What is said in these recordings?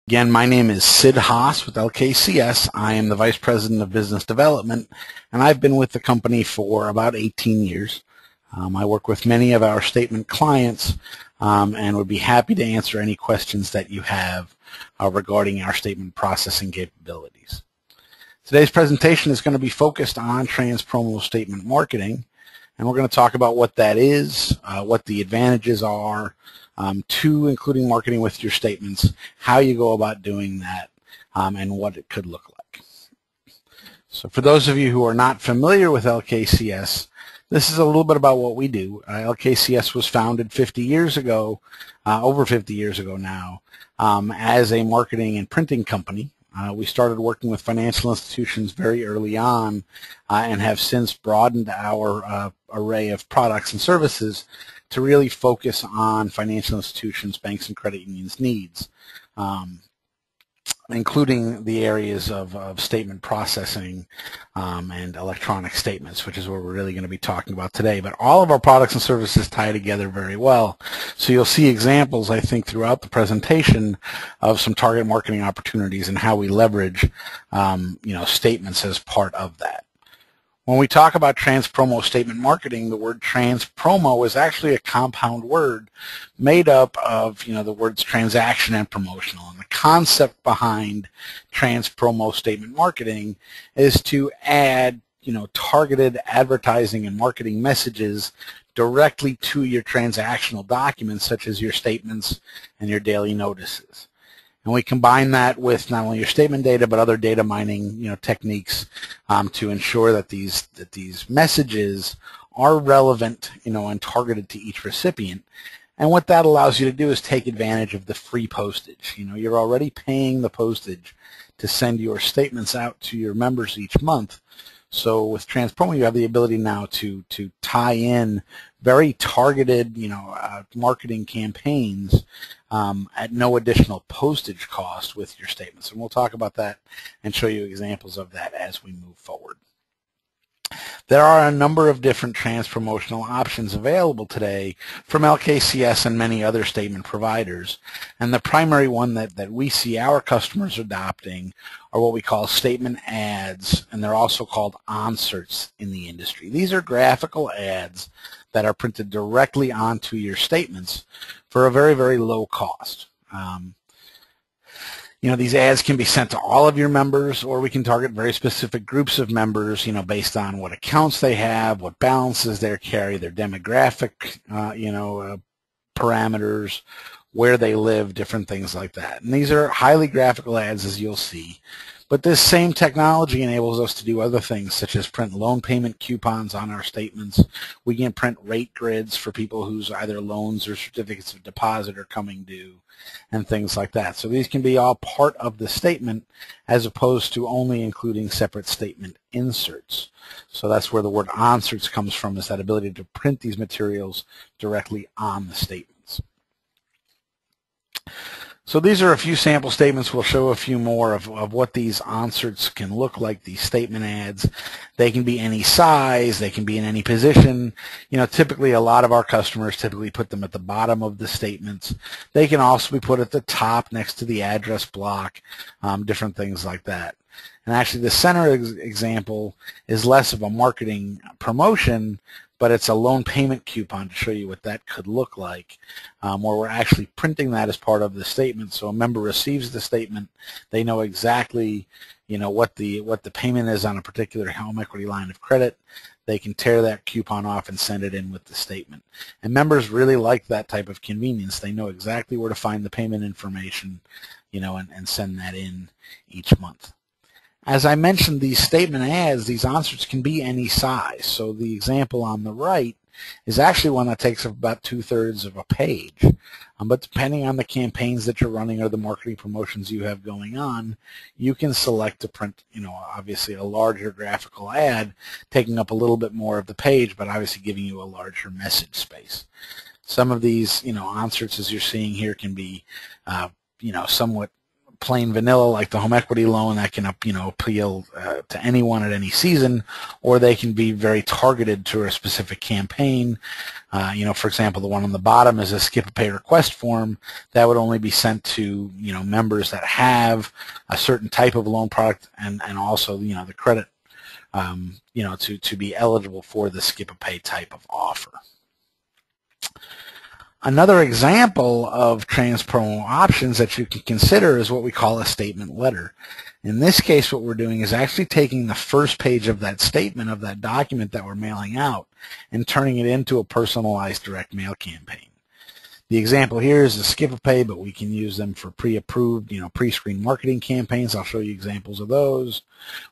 Again, my name is Sid Haas with LKCS. I am the Vice President of Business Development, and I've been with the company for about 18 years. I work with many of our statement clients and would be happy to answer any questions that you have regarding our statement processing capabilities. Today's presentation is going to be focused on Transpromo Statement Marketing, and we're going to talk about what that is, what the advantages are, including marketing with your statements, how you go about doing that, and what it could look like. So for those of you who are not familiar with LKCS, this is a little bit about what we do. LKCS was founded 50 years ago, over 50 years ago now, as a marketing and printing company. We started working with financial institutions very early on and have since broadened our array of products and services to really focus on financial institutions, banks, and credit unions' needs, including the areas of statement processing and electronic statements, which is what we're really going to be talking about today. But all of our products and services tie together very well. So you'll see examples, I think, throughout the presentation of some target marketing opportunities and how we leverage statements as part of that. When we talk about Transpromo Statement Marketing, the word Transpromo is actually a compound word made up of, the words transaction and promotional. And the concept behind Transpromo Statement Marketing is to add, targeted advertising and marketing messages directly to your transactional documents, such as your statements and your daily notices. And we combine that with not only your statement data, but other data mining, techniques to ensure that these messages are relevant, and targeted to each recipient. And what that allows you to do is take advantage of the free postage. You're already paying the postage to send your statements out to your members each month. So with Transpromo, you have the ability now to tie in very targeted, marketing campaigns at no additional postage cost with your statements. And we'll talk about that and show you examples of that as we move forward. There are a number of different transpromotional options available today from LKCS and many other statement providers. And the primary one that we see our customers adopting are what we call statement ads, and they're also called Onserts in the industry. These are graphical ads that are printed directly onto your statements for a very, very low cost. These ads can be sent to all of your members, or we can target very specific groups of members, based on what accounts they have, what balances they carry, their demographic, parameters, where they live, different things like that. And these are highly graphical ads, as you'll see. But this same technology enables us to do other things, such as print loan payment coupons on our statements. We can print rate grids for people whose either loans or certificates of deposit are coming due, and things like that. So these can be all part of the statement as opposed to only including separate statement inserts. So that's where the word Onserts comes from, is that ability to print these materials directly on the statements. So these are a few sample statements. We'll show a few more of what these Onserts can look like, these statement ads. They can be any size. They can be in any position. Typically a lot of our customers typically put them at the bottom of the statements. They can also be put at the top next to the address block, different things like that. And actually the center example is less of a marketing promotion, but it's a loan payment coupon to show you what that could look like, where we're actually printing that as part of the statement. So a member receives the statement, they know exactly, what the payment is on a particular home equity line of credit. They can tear that coupon off and send it in with the statement. And members really like that type of convenience. They know exactly where to find the payment information, and send that in each month. As I mentioned, these statement ads, these Onserts can be any size. So the example on the right is actually one that takes up about 2/3 of a page. But depending on the campaigns that you're running or the marketing promotions you have going on, you can select to print, obviously a larger graphical ad, taking up a little bit more of the page, but obviously giving you a larger message space. Some of these, Onserts, as you're seeing here, can be, somewhat plain vanilla, like the home equity loan that can appeal to anyone at any season, or they can be very targeted to a specific campaign. For example, the one on the bottom is a skip a pay request form that would only be sent to members that have a certain type of loan product and also the credit to be eligible for the skip a pay type of offer. Another example of Transpromo options that you can consider is what we call a statement letter. In this case, what we're doing is actually taking the first page of that statement, of that document that we're mailing out, and turning it into a personalized direct mail campaign. The example here is a skip a pay, but we can use them for pre-approved, pre-screened marketing campaigns. I'll show you examples of those.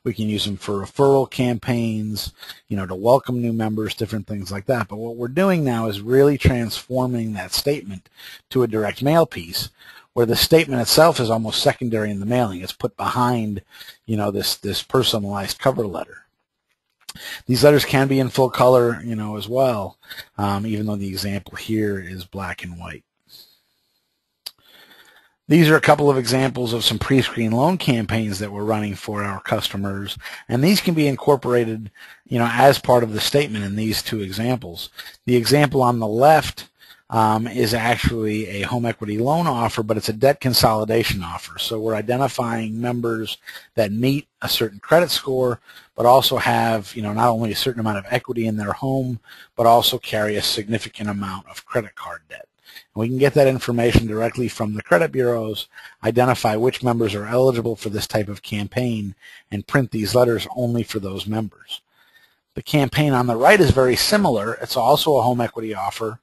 We can use them for referral campaigns, to welcome new members, different things like that. But what we're doing now is really transforming that statement to a direct mail piece, where the statement itself is almost secondary in the mailing. It's put behind, this personalized cover letter. These letters can be in full color, as well, even though the example here is black and white. These are a couple of examples of some pre-screen loan campaigns that we're running for our customers, and these can be incorporated, as part of the statement in these two examples. The example on the left is actually a home equity loan offer, but it's a debt consolidation offer. So we're identifying members that meet a certain credit score, but also have, not only a certain amount of equity in their home, but also carry a significant amount of credit card debt. And we can get that information directly from the credit bureaus, identify which members are eligible for this type of campaign, and print these letters only for those members. The campaign on the right is very similar. It's also a home equity offer.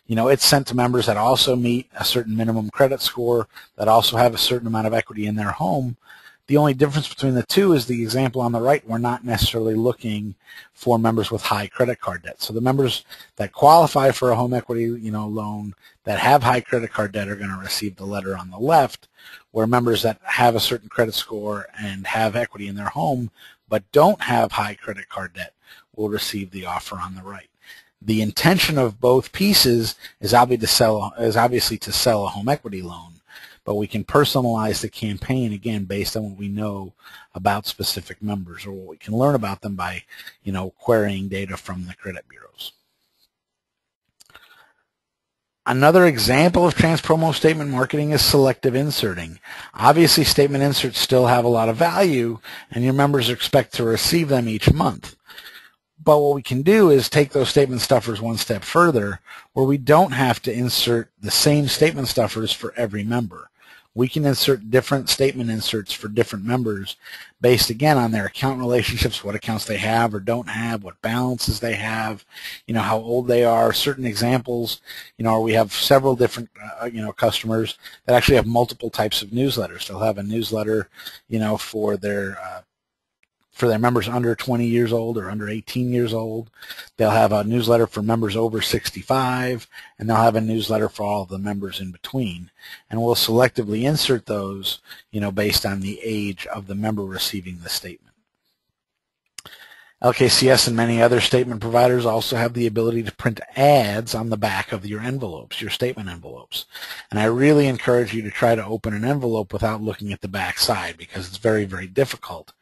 It's sent to members that also meet a certain minimum credit score, that also have a certain amount of equity in their home. The only difference between the two is the example on the right, we're not necessarily looking for members with high credit card debt. So the members that qualify for a home equity, loan that have high credit card debt are going to receive the letter on the left, where members that have a certain credit score and have equity in their home but don't have high credit card debt will receive the offer on the right. The intention of both pieces is obviously to sell a home equity loan, but we can personalize the campaign, again, based on what we know about specific members, or what we can learn about them by, querying data from the credit bureaus. Another example of Transpromo statement marketing is selective inserting. Obviously, statement inserts still have a lot of value, and your members expect to receive them each month. But what we can do is take those statement stuffers one step further, where we don't have to insert the same statement stuffers for every member. We can insert different statement inserts for different members based, again, on their account relationships, what accounts they have or don't have, what balances they have, how old they are. Certain examples, or we have several different, customers that actually have multiple types of newsletters. They'll have a newsletter, for their members under 20 years old or under 18 years old. They'll have a newsletter for members over 65, and they'll have a newsletter for all of the members in between. And we'll selectively insert those, based on the age of the member receiving the statement. LKCS and many other statement providers also have the ability to print ads on the back of your envelopes, your statement envelopes. And I really encourage you to try to open an envelope without looking at the back side, because it's very, very difficult.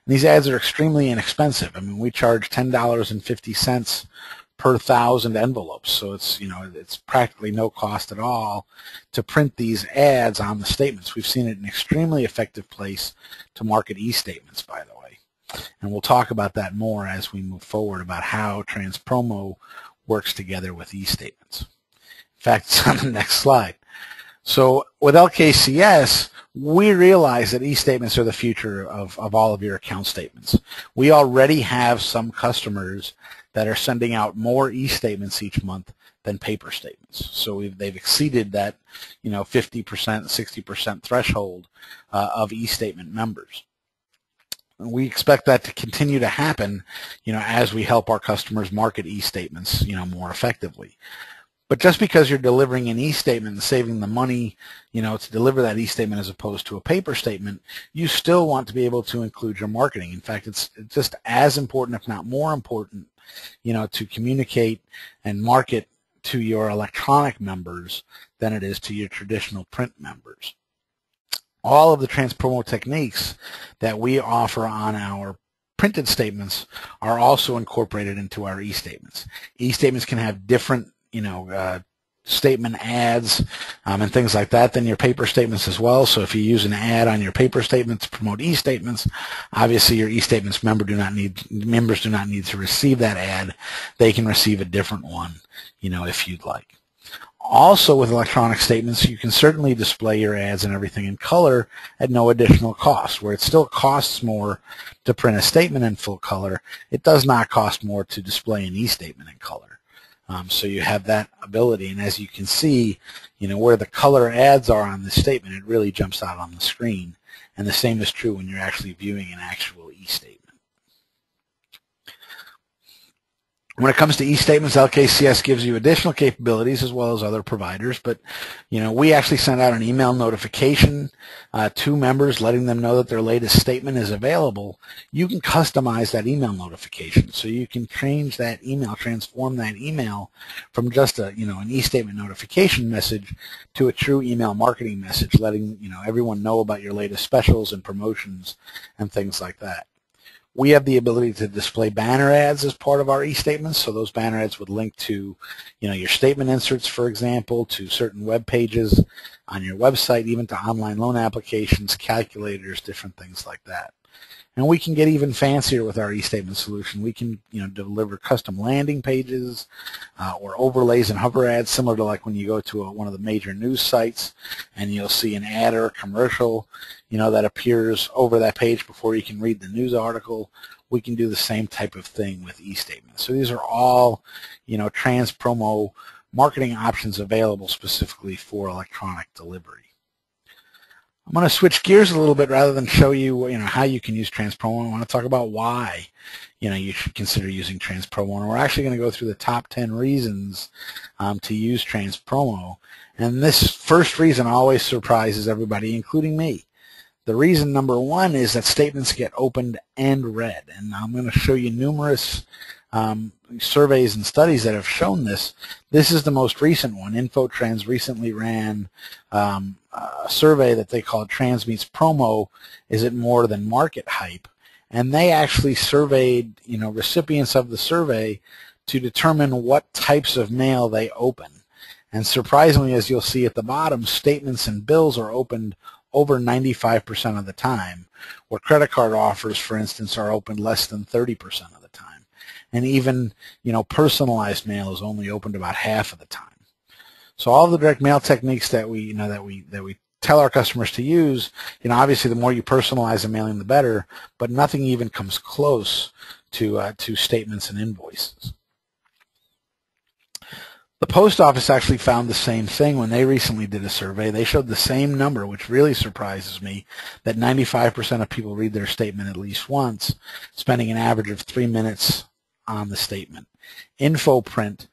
And these ads are extremely inexpensive. I mean, we charge $10.50 per 1,000 envelopes, so it's practically no cost at all to print these ads on the statements. We've seen it an extremely effective place to market e-statements, by the way. And we'll talk about that more as we move forward, about how Transpromo works together with e-statements. In fact, it's on the next slide. So with LKCS, we realize that e-statements are the future of all of your account statements. We already have some customers that are sending out more e-statements each month than paper statements. So they've exceeded that 50%, 60% threshold of e-statement members. We expect that to continue to happen, as we help our customers market e-statements, more effectively. But just because you're delivering an e-statement and saving the money, to deliver that e-statement as opposed to a paper statement, you still want to be able to include your marketing. In fact, it's just as important, if not more important, to communicate and market to your electronic members than it is to your traditional print members. all of the Transpromo techniques that we offer on our printed statements are also incorporated into our e-statements. E-statements can have different, statement ads and things like that than your paper statements as well. So if you use an ad on your paper statement to promote e-statements, obviously your e-statements members do not need to receive that ad. They can receive a different one, if you'd like. Also, with electronic statements, you can certainly display your ads and everything in color at no additional cost. Where it still costs more to print a statement in full color, it does not cost more to display an e-statement in color. So you have that ability, and as you can see, where the color ads are on this statement, it really jumps out on the screen. And the same is true when you're actually viewing an actual e-statement. When it comes to e-statements, LKCS gives you additional capabilities as well as other providers, but we actually send out an email notification to members letting them know that their latest statement is available. You can customize that email notification, so you can change that email, transform that email from just an e-statement notification message to a true email marketing message, letting everyone know about your latest specials and promotions and things like that. We have the ability to display banner ads as part of our e-statements, so those banner ads would link to, your statement inserts, for example, to certain web pages on your website, even to online loan applications, calculators, different things like that. And we can get even fancier with our e-statement solution. We can, deliver custom landing pages or overlays and hover ads, similar to like when you go to one of the major news sites and you'll see an ad or a commercial, that appears over that page before you can read the news article. We can do the same type of thing with e-statements. So these are all, Transpromo marketing options available specifically for electronic delivery. I'm going to switch gears a little bit rather than show you, how you can use Transpromo. I want to talk about why, you should consider using Transpromo. And we're actually going to go through the top 10 reasons to use Transpromo. And this first reason always surprises everybody, including me. The reason number one is that statements get opened and read. And I'm going to show you numerous surveys and studies that have shown this. This is the most recent one. InfoTrends recently ran a survey that they called Trans Meets Promo, Is It More Than Market Hype? And they actually surveyed, recipients of the survey to determine what types of mail they open. And surprisingly, as you'll see at the bottom, statements and bills are opened over 95% of the time, where credit card offers, for instance, are opened less than 30% of the time. And even, personalized mail is only opened about half of the time. So all the direct mail techniques that we tell our customers to use, obviously the more you personalize the mailing, the better, but nothing even comes close to statements and invoices. The post office actually found the same thing when they recently did a survey. They showed the same number, which really surprises me, that 95% of people read their statement at least once, spending an average of 3 minutes on the statement. InfoPrint,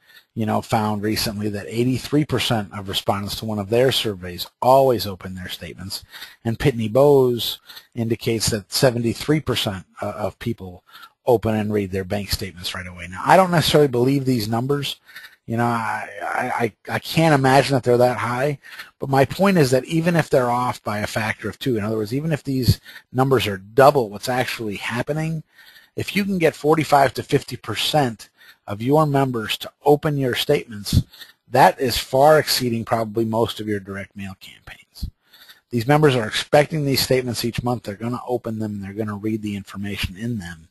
found recently that 83% of respondents to one of their surveys always open their statements, and Pitney Bowes indicates that 73% of people open and read their bank statements right away. Now, I don't necessarily believe these numbers. I can't imagine that they're that high, but my point is that even if they're off by a factor of 2, in other words, even if these numbers are double what's actually happening, if you can get 45 to 50% of your members to open your statements, that is far exceeding probably most of your direct mail campaigns. These members are expecting these statements each month. They're going to open them and they're going to read the information in them.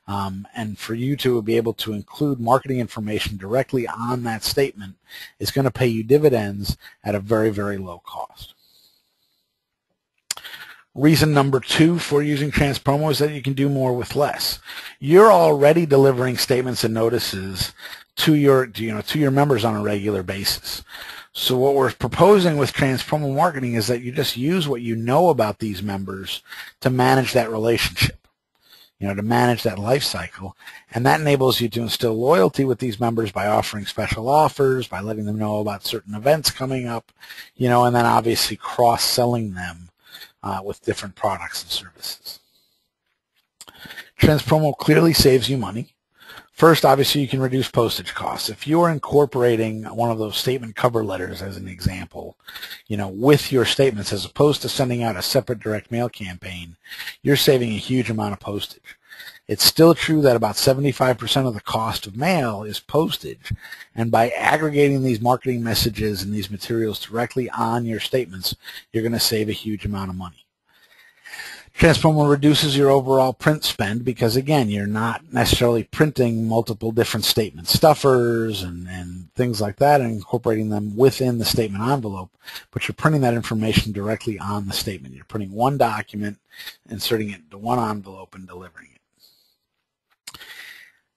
And for you to be able to include marketing information directly on that statement is going to pay you dividends at a very, very low cost. Reason number 2 for using Transpromo is that you can do more with less. You're already delivering statements and notices to your members on a regular basis. So what we're proposing with Transpromo Marketing is that you just use what you know about these members to manage that relationship. To manage that life cycle, and that enables you to instill loyalty with these members by offering special offers, by letting them know about certain events coming up, and then obviously cross-selling them with different products and services. Transpromo clearly saves you money. First, obviously, you can reduce postage costs. If you're incorporating one of those statement cover letters, as an example, with your statements, as opposed to sending out a separate direct mail campaign, you're saving a huge amount of postage. It's still true that about 75% of the cost of mail is postage, and by aggregating these marketing messages and these materials directly on your statements, you're going to save a huge amount of money. Transpromo reduces your overall print spend because, again, you're not necessarily printing multiple different statement stuffers and things like that and incorporating them within the statement envelope, but you're printing that information directly on the statement. You're printing one document, inserting it into one envelope, and delivering it.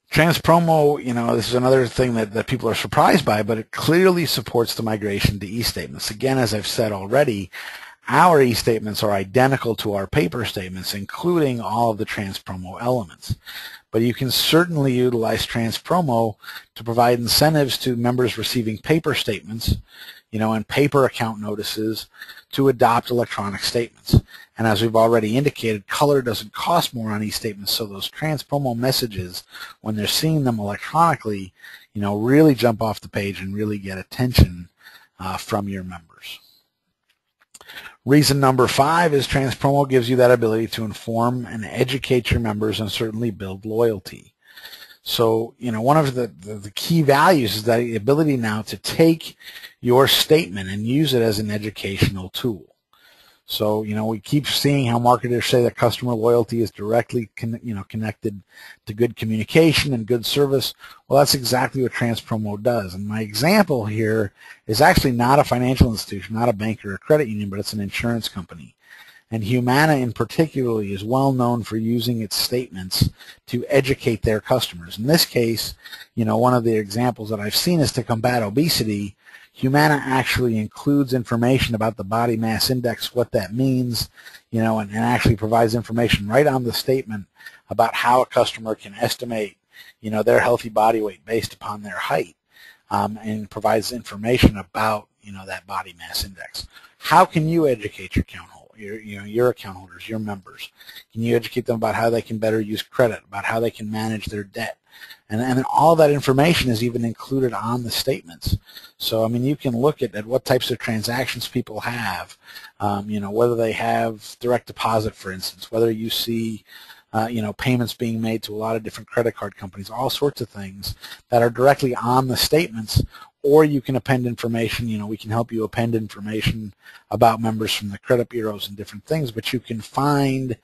Transpromo, this is another thing that people are surprised by, but it clearly supports the migration to e-statements. Again, as I've said already, our e-statements are identical to our paper statements, including all of the Transpromo elements. But you can certainly utilize Transpromo to provide incentives to members receiving paper statements, and paper account notices to adopt electronic statements. And as we've already indicated, color doesn't cost more on e-statements, so those Transpromo messages, when they're seeing them electronically, really jump off the page and really get attention from your members. Reason number 5 is Transpromo gives you that ability to inform and educate your members and certainly build loyalty. So, one of the key values is the ability now to take your statement and use it as an educational tool. So, we keep seeing how marketers say that customer loyalty is directly connected to good communication and good service. Well, that's exactly what Transpromo does. And my example here is actually not a financial institution, not a bank or a credit union, but it's an insurance company. And Humana in particular is well known for using its statements to educate their customers. In this case, one of the examples that I've seen is to combat obesity. Humana actually includes information about the body mass index, what that means, and actually provides information right on the statement about how a customer can estimate, their healthy body weight based upon their height, and provides information about, that body mass index. How can you educate your account holders? Your account holders, your members? Can you educate them about how they can better use credit, about how they can manage their debt? And then all that information is even included on the statements. So, you can look at what types of transactions people have, whether they have direct deposit, for instance, whether you see, payments being made to a lot of different credit card companies, all sorts of things that are directly on the statements. Or you can append information, we can help you append information about members from the credit bureaus and different things, but you can find,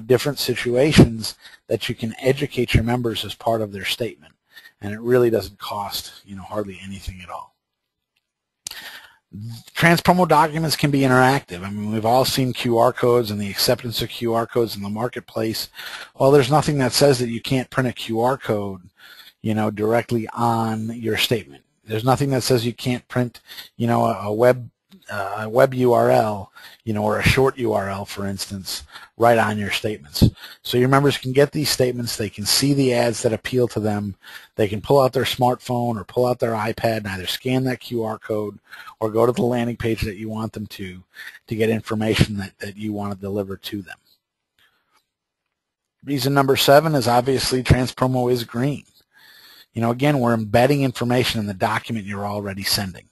different situations that you can educate your members as part of their statement. And it really doesn't cost, hardly anything at all. Transpromo documents can be interactive. We've all seen QR codes and the acceptance of QR codes in the marketplace. Well, there's nothing that says that you can't print a QR code, directly on your statement. There's nothing that says you can't print, a web URL, or a short URL, for instance, right on your statements. So your members can get these statements. They can see the ads that appeal to them. They can pull out their smartphone or pull out their iPad and either scan that QR code or go to the landing page that you want them to get information that you want to deliver to them. Reason number 7 is obviously Transpromo is green. Again, we're embedding information in the document you're already sending.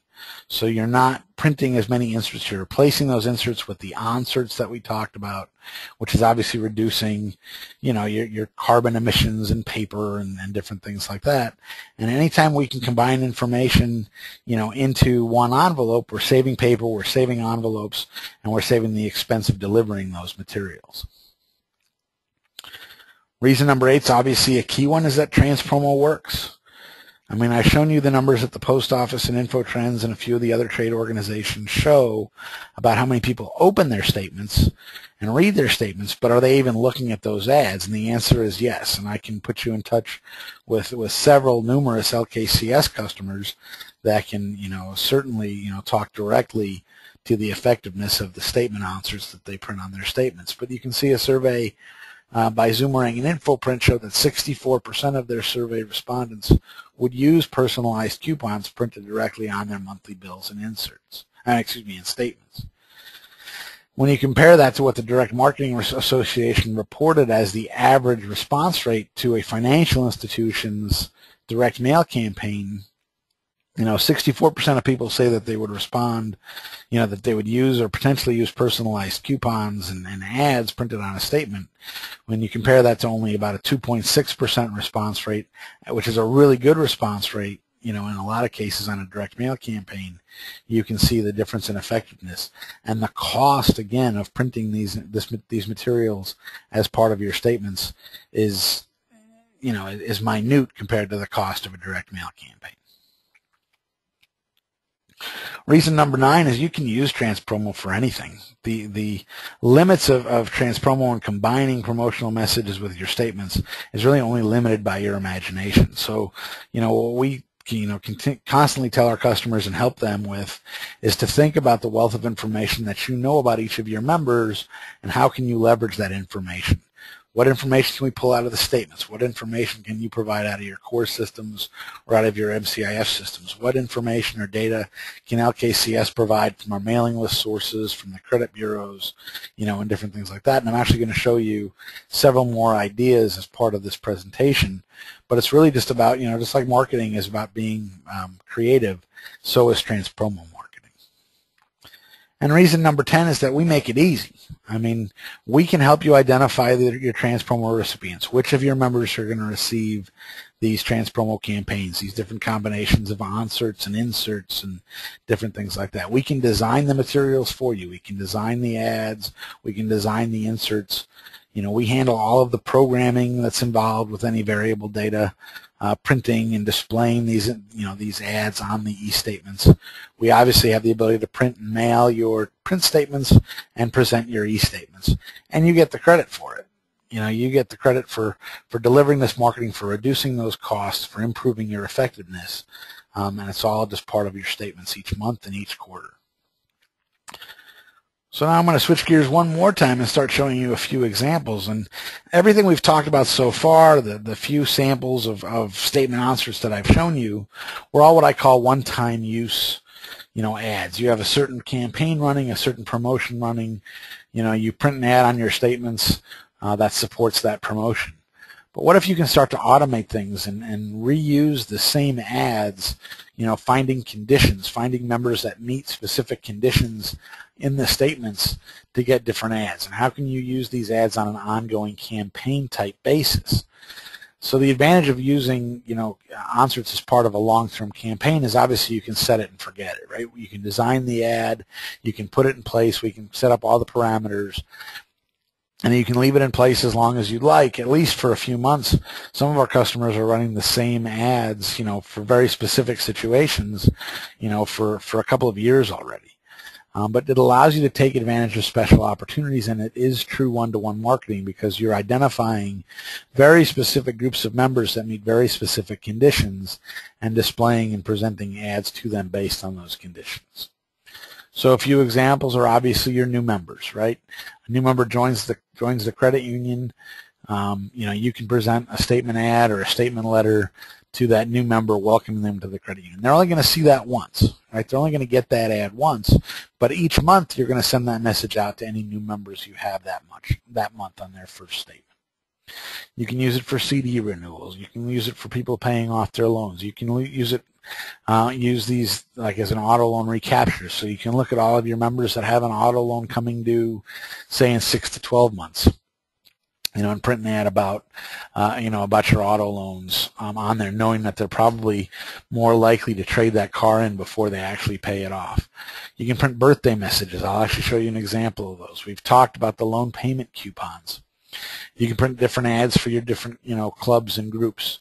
So you're not printing as many inserts. You're replacing those inserts with the Onserts that we talked about, which is obviously reducing, your carbon emissions and paper and different things like that. And anytime we can combine information, into one envelope, we're saving paper, we're saving envelopes, and we're saving the expense of delivering those materials. Reason number 8 is obviously a key one, is that Transpromo works. I've shown you the numbers that the Post Office and InfoTrends and a few of the other trade organizations show about how many people open their statements and read their statements, but are they even looking at those ads? And the answer is yes. And I can put you in touch with several numerous LKCS customers that can, certainly, talk directly to the effectiveness of the statement answers that they print on their statements. But you can see a survey by Zoomerang and InfoPrint showed that 64% of their survey respondents would use personalized coupons printed directly on their monthly bills and inserts, and statements. When you compare that to what the Direct Marketing Association reported as the average response rate to a financial institution's direct mail campaign, 64% of people say that they would respond, that they would use or potentially use personalized coupons and ads printed on a statement. When you compare that to only about a 2.6% response rate, which is a really good response rate, in a lot of cases on a direct mail campaign, you can see the difference in effectiveness. And the cost, again, of printing these materials as part of your statements is minute compared to the cost of a direct mail campaign. Reason number 9 is you can use Transpromo for anything. The limits of Transpromo and combining promotional messages with your statements is really only limited by your imagination. So, what we constantly tell our customers and help them with is to think about the wealth of information that you know about each of your members and how can you leverage that information. What information can we pull out of the statements? What information can you provide out of your core systems or out of your MCIF systems? What information or data can LKCS provide from our mailing list sources, from the credit bureaus, and different things like that. And I'm actually going to show you several more ideas as part of this presentation. But it's really just about, just like marketing is about being creative, so is Transpromo marketing. And reason number 10 is that we make it easy. We can help you identify your Transpromo recipients, which of your members are going to receive these Transpromo campaigns, these different combinations of Onserts and inserts and different things like that. We can design the materials for you. We can design the ads. We can design the inserts. We handle all of the programming that's involved with any variable data, printing and displaying these, these ads on the e-statements. We obviously have the ability to print and mail your print statements and present your e-statements, and you get the credit for it. You get the credit for delivering this marketing, for reducing those costs, for improving your effectiveness, and it's all just part of your statements each month and each quarter. So now I'm going to switch gears one more time and start showing you a few examples. And everything we've talked about so far, the few samples of statement Onserts that I've shown you, were all what I call one-time use, ads. You have a certain campaign running, a certain promotion running, you print an ad on your statements that supports that promotion. But what if you can start to automate things and reuse the same ads, finding conditions, finding members that meet specific conditions in the statements to get different ads? And how can you use these ads on an ongoing campaign type basis? So the advantage of using, Onserts as part of a long-term campaign is obviously you can set it and forget it, right? You can design the ad, you can put it in place, we can set up all the parameters, and you can leave it in place as long as you'd like, at least for a few months. Some of our customers are running the same ads, for very specific situations, for a couple of years already. But it allows you to take advantage of special opportunities, and it is true one-to-one marketing because you're identifying very specific groups of members that meet very specific conditions and displaying and presenting ads to them based on those conditions. So a few examples are obviously your new members, right? A new member joins the credit union. You can present a statement ad or a statement letter to that new member welcoming them to the credit union. They're only going to see that once, right? They're only going to get that ad once, but each month you're going to send that message out to any new members you have that month on their first statement. You can use it for CD renewals. You can use it for people paying off their loans. You can use it use these like as an auto loan recapture, so you can look at all of your members that have an auto loan coming due, say in 6 to 12 months, and print an ad about about your auto loans on there, knowing that they're probably more likely to trade that car in before they actually pay it off. You can print birthday messages. I'll actually show you an example of those. We've talked about the loan payment coupons. You can print different ads for your different clubs and groups.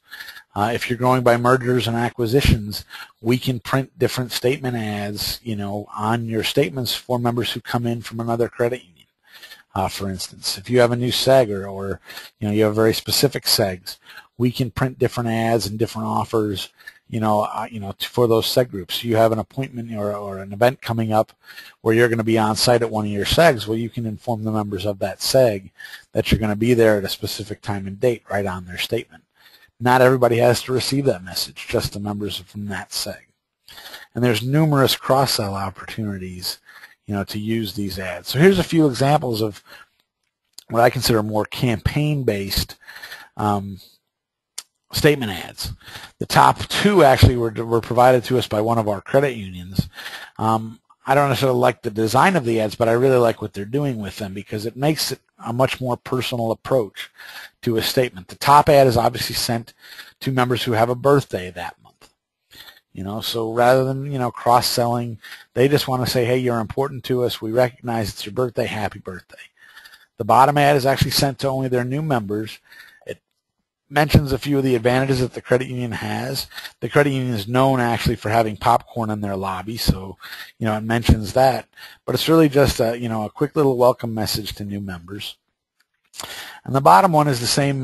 If you're going by mergers and acquisitions, we can print different statement ads, on your statements for members who come in from another credit union. For instance, if you have a new SEG or you have very specific SEGs, we can print different ads and different offers, for those SEG groups. You have an appointment or an event coming up where you're going to be on site at one of your SEGs. Well, you can inform the members of that SEG that you're going to be there at a specific time and date right on their statement. Not everybody has to receive that message, just the members from that SEG. And there's numerous cross-sell opportunities, to use these ads. So here's a few examples of what I consider more campaign-based statement ads. The top two actually were provided to us by one of our credit unions. I don't necessarily like the design of the ads, but I really like what they're doing with them because it makes it a much more personal approach to a statement. The top ad is obviously sent to members who have a birthday that month. So rather than, cross-selling, they just want to say, hey, you're important to us. We recognize it's your birthday. Happy birthday. The bottom ad is actually sent to only their new members. It mentions a few of the advantages that the credit union has. The credit union is known actually for having popcorn in their lobby, so it mentions that. But it's really just a quick little welcome message to new members. And the bottom one is the same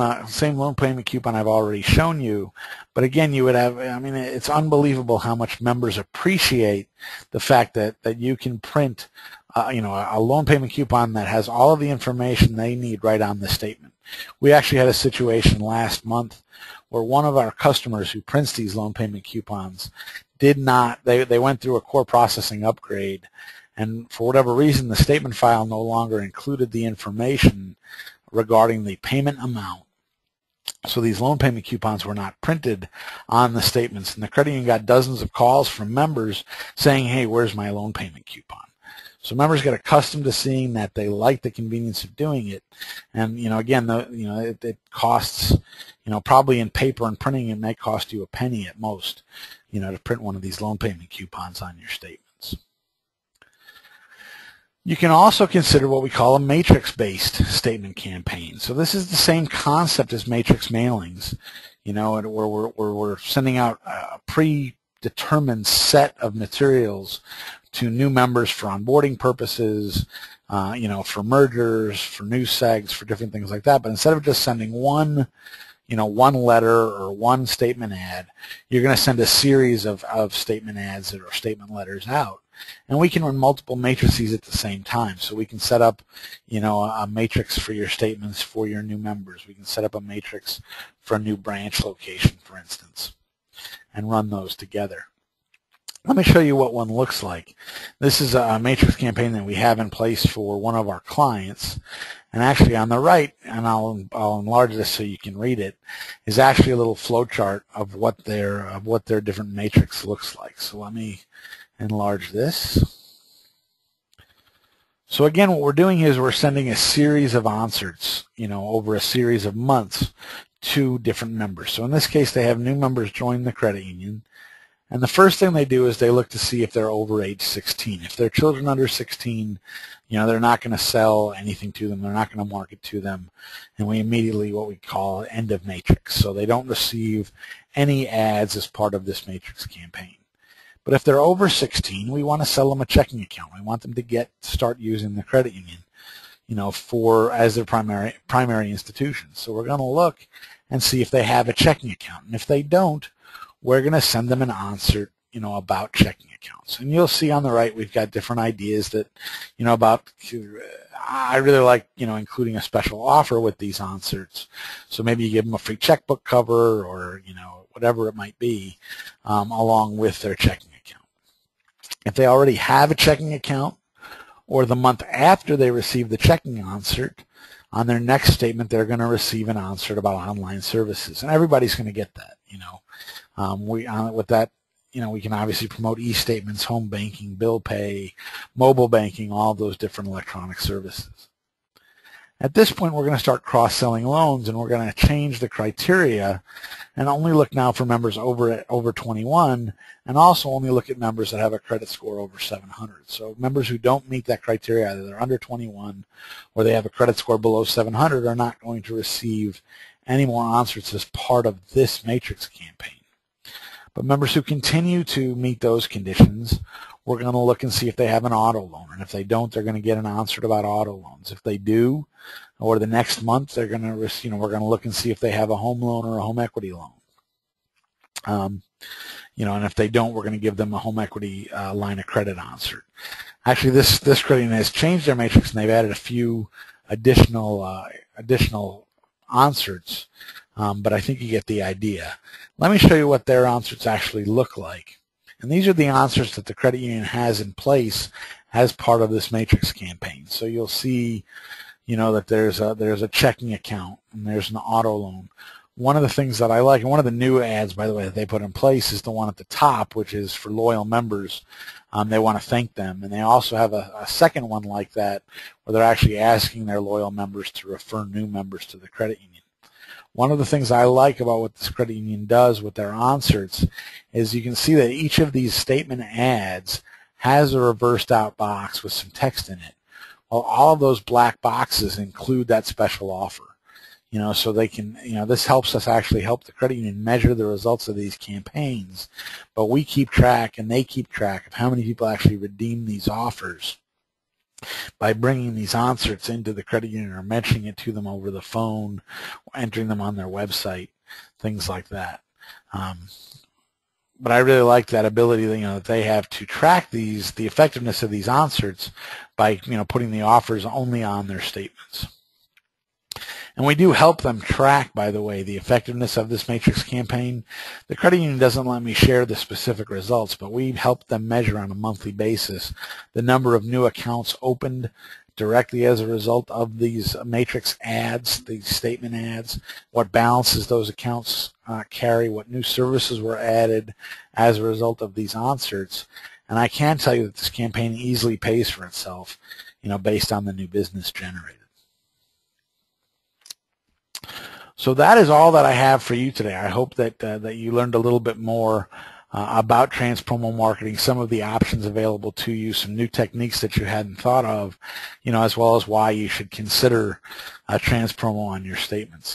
loan payment coupon I've already shown you. But again, you would have, it's unbelievable how much members appreciate the fact that you can print a loan payment coupon that has all of the information they need right on the statement. We actually had a situation last month where one of our customers who prints these loan payment coupons did not, they went through a core processing upgrade, and for whatever reason the statement file no longer included the information regarding the payment amount. So these loan payment coupons were not printed on the statements, and the credit union got dozens of calls from members saying, hey, where's my loan payment coupon? So members get accustomed to seeing that. They like the convenience of doing it, and again, it costs, probably in paper and printing, it may cost you a penny at most, to print one of these loan payment coupons on your statements. You can also consider what we call a matrix-based statement campaign. So this is the same concept as matrix mailings, where we're sending out a predetermined set of materials to new members for onboarding purposes, for mergers, for new SEGS, for different things like that. But instead of just sending one letter or one statement ad, you're going to send a series of statement ads or statement letters out. And we can run multiple matrices at the same time. So we can set up, a matrix for your statements for your new members. We can set up a matrix for a new branch location, for instance, and run those together. Let me show you what one looks like. This is a matrix campaign that we have in place for one of our clients. And actually on the right, and I'll enlarge this so you can read it, is actually a little flow chart of what their different matrix looks like. So let me enlarge this. So again, what we're doing is we're sending a series of Onserts, over a series of months to different members. So in this case, they have new members join the credit union. And the first thing they do is they look to see if they're over age 16. If they're children under 16, they're not going to sell anything to them. They're not going to market to them. And we immediately, what we call end of matrix. So they don't receive any ads as part of this matrix campaign. But if they're over 16, we want to sell them a checking account. We want them to start using the credit union, as their primary institution. So we're going to look and see if they have a checking account. And if they don't, we're going to send them an Onsert, about checking accounts. And you'll see on the right we've got different ideas that, about, I really like, including a special offer with these Onserts. So maybe you give them a free checkbook cover or, whatever it might be, along with their checking account. If they already have a checking account, or the month after they receive the checking Onsert, on their next statement they're going to receive an Onsert about online services, and everybody's going to get that. With that, we can obviously promote e-statements, home banking, bill pay, mobile banking, all of those different electronic services. At this point, we're going to start cross-selling loans, and we're going to change the criteria and only look now for members over 21, and also only look at members that have a credit score over 700. So members who don't meet that criteria, either they're under 21 or they have a credit score below 700, are not going to receive any more Onserts as part of this matrix campaign. But members who continue to meet those conditions, we're going to look and see if they have an auto loan. And if they don't, they're going to get an Onsert about auto loans. If they do, or the next month, they're going to, we're going to look and see if they have a home loan or a home equity loan. And if they don't, we're going to give them a home equity line of credit Onsert. Actually, this credit union has changed their matrix, and they've added a few additional Onserts, but I think you get the idea. Let me show you what their Onserts actually look like. And these are the Onserts that the credit union has in place as part of this matrix campaign. So you'll see, that there's a checking account and there's an auto loan. One of the things that I like, and one of the new ads, by the way, that they put in place is the one at the top, which is for loyal members. They want to thank them. And they also have a second one like that where they're actually asking their loyal members to refer new members to the credit union. One of the things I like about what this credit union does with their Onserts is you can see that each of these statement ads has a reversed out box with some text in it. Well, all of those black boxes include that special offer. So they can, this helps us actually help the credit union measure the results of these campaigns, but we keep track and they keep track of how many people actually redeem these offers by bringing these Onserts into the credit union or mentioning it to them over the phone, or entering them on their website, things like that. But I really like that ability that they have to track the effectiveness of these Onserts by putting the offers only on their statements. And we do help them track, by the way, the effectiveness of this matrix campaign. The credit union doesn't let me share the specific results, but we help them measure on a monthly basis the number of new accounts opened directly as a result of these matrix ads, these statement ads, what balances those accounts carry, what new services were added as a result of these Onserts. And I can tell you that this campaign easily pays for itself, based on the new business generated. So that is all that I have for you today. I hope that that you learned a little bit more about Transpromo marketing, some of the options available to you, some new techniques that you hadn't thought of, as well as why you should consider Transpromo on your statements.